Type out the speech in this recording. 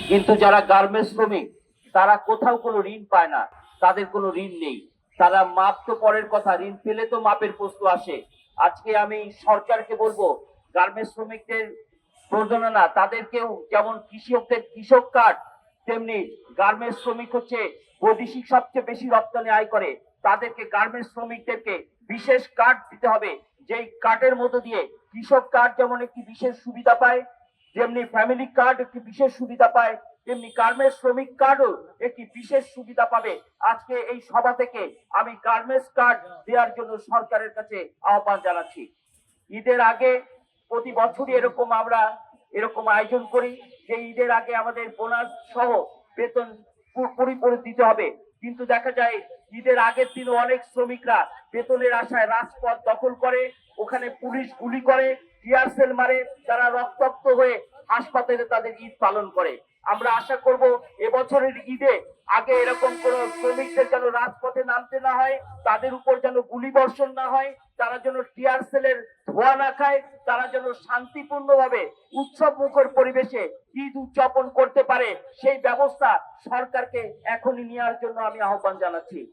কিন্তু যারা গার্মেন্টস শ্রমিক তারা কোথাও কোনো ঋণ পায় না, তাদের কোনো ঋণ নেই। তারা মাপ তো পরের কথা, ঋণ পেলে তো মাপের প্রশ্ন আসে। আজকে আমি সরকারকে বলবো, গার্মেন্টস শ্রমিকদের প্রযোজনা তাদেরকেও, যেমন কৃষকদের কৃষক কার্ড, তেমনি গার্মেন্টস শ্রমিক হচ্ছে বৈদেশিক সবচেয়ে বেশি রপ্তানি আয় করে, তাদেরকে গার্মেন্টস শ্রমিকদেরকে বিশেষ কার্ড দিতে হবে। যেই কার্ডের মধ্য দিয়ে কৃষক কার্ড যেমন একটি বিশেষ সুবিধা পায়, যেমনি ফ্যামিলি কার্ড একটি বিশেষ সুবিধা পায়, তেমনি গার্মেন্টস শ্রমিক কার্ডও একটি বিশেষ সুবিধা পাবে। আজকে এই সভা থেকে আমি গার্মেন্টস কার্ড দেওয়ার জন্য সরকারের কাছে আহ্বান জানাচ্ছি। ঈদের আগে প্রতি বছরই আমরা এরকম আয়োজন করি যে ঈদের আগে আমাদের বোনাস সহ বেতন পুরোপুরি দিতে হবে, কিন্তু দেখা যায় ঈদের আগের দিন অনেক শ্রমিকরা বেতনের আশায় রাজপথ দখল করে, ওখানে পুলিশ গুলি করে, টিয়ার সেল মারে, তারা রক্তাক্ত হয়ে হাসপাতালে তাদের ঈদ পালন করে। আমরা আশা করব এবছরের ঈদে আগে এরকম কোন শ্রমিকদের যেন রাজপথে নামতে না হয়, তাদের উপর যেন গুলি বর্ষণ না হয়, তারা যেন টিয়ার সেলের ধোঁয়া না খায়, তারা যেন শান্তিপূর্ণভাবে উৎসব মুখর পরিবেশে ঈদ উদযাপন করতে পারে, সেই ব্যবস্থা সরকারকে এখনই নেওয়ার জন্য আমি আহ্বান জানাচ্ছি।